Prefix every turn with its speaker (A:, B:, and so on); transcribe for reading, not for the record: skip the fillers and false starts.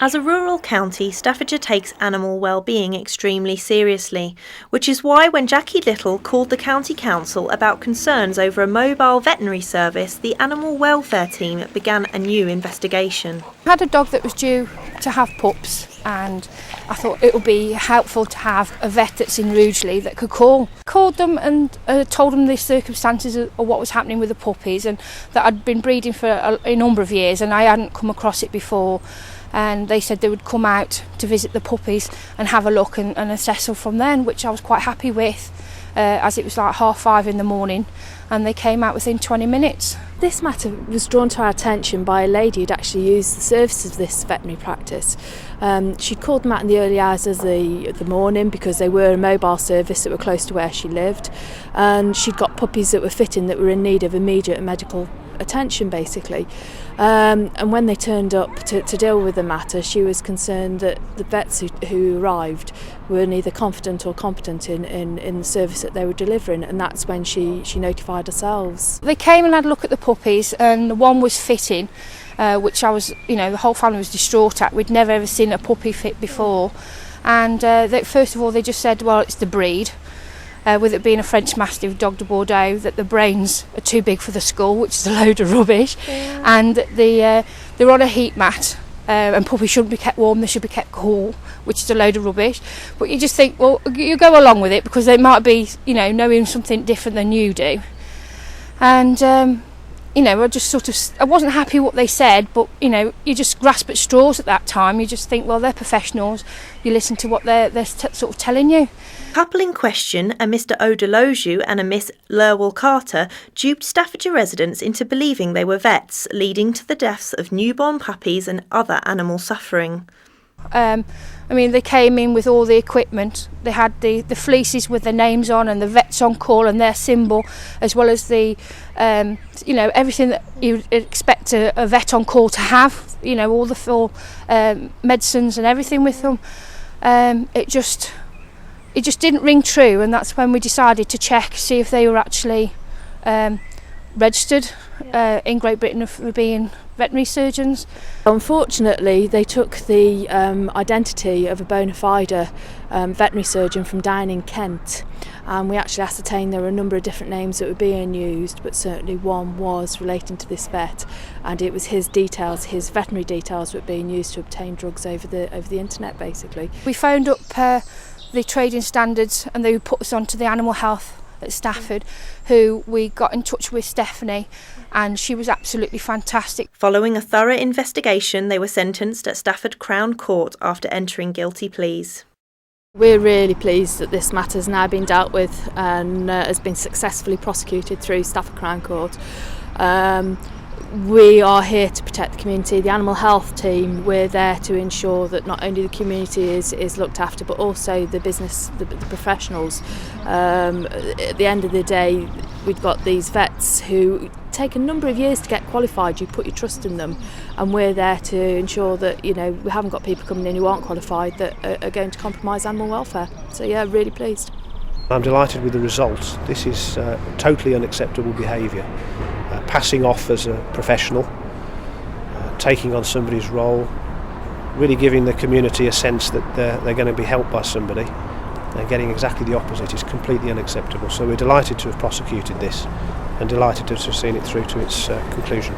A: As a rural county, Staffordshire takes animal well-being extremely seriously, which is why when Jackie Little called the County Council about concerns over a mobile veterinary service, the animal welfare team began a new investigation.
B: I had a dog that was due to have pups, and I thought it would be helpful to have a vet that's in Rugeley that could called them and told them the circumstances of what was happening with the puppies, and that I'd been breeding for a number of years and I hadn't come across it before. And they said they would come out to visit the puppies and have a look and assess them from then, which I was quite happy with, as it was like 5:30 in the morning, and they came out within 20 minutes.
C: This matter was drawn to our attention by a lady who'd actually used the services of this veterinary practice. She'd called them out in the early hours of the morning because they were a mobile service that were close to where she lived, and she'd got puppies that were fitting that were in need of immediate medical attention basically, and when they turned up to deal with the matter, she was concerned that the vets who arrived were neither confident or competent in the service that they were delivering, and that's when she notified ourselves.
B: They came and had a look at the puppies, and one was fitting, which I was, the whole family was distraught at. We'd never ever seen a puppy fit before, and first of all they just said, well, it's the breed. With it being a French Mastiff Dog de Bordeaux, that the brains are too big for the skull, which is a load of rubbish, and they're on a heat mat, and puppies shouldn't be kept warm, they should be kept cool, which is a load of rubbish. But you just think, well, you go along with it because they might be, knowing something different than you do. And I wasn't happy what they said, but you just grasp at straws at that time. You just think, well, they're professionals, you listen to what they're sort of telling you.
A: The couple in question, a Mr Odeloju and a Miss Lerwell Carter, duped Staffordshire residents into believing they were vets, leading to the deaths of newborn puppies and other animal suffering.
B: They came in with all the equipment. They had the fleeces with their names on and the vets on call and their symbol, as well as the everything that you would expect a vet on call to have. All the full medicines and everything with them. It just didn't ring true, and that's when we decided to see if they were actually registered in Great Britain for being veterinary surgeons.
C: Unfortunately, they took the identity of a bona fide veterinary surgeon from down in Kent, and we actually ascertained there were a number of different names that were being used, but certainly one was relating to this vet, and it was his veterinary details, that were being used to obtain drugs over the internet basically.
B: We phoned up the trading standards, and they put us onto the animal health at Stafford, who we got in touch with Stephanie, and she was absolutely fantastic.
A: Following a thorough investigation, they were sentenced at Stafford Crown Court after entering guilty pleas.
C: We're really pleased that this matter has now been dealt with and has been successfully prosecuted through Stafford Crown Court. We are here to protect the community. The animal health team, we're there to ensure that not only the community is looked after, but also the business, the professionals. At the end of the day, we've got these vets who take a number of years to get qualified. You put your trust in them, and we're there to ensure that we haven't got people coming in who aren't qualified that are going to compromise animal welfare. So yeah, really pleased.
D: I'm delighted with the results. This is totally unacceptable behaviour. Passing off as a professional, taking on somebody's role, really giving the community a sense that they're going to be helped by somebody, and getting exactly the opposite is completely unacceptable. So we're delighted to have prosecuted this and delighted to have seen it through to its conclusion.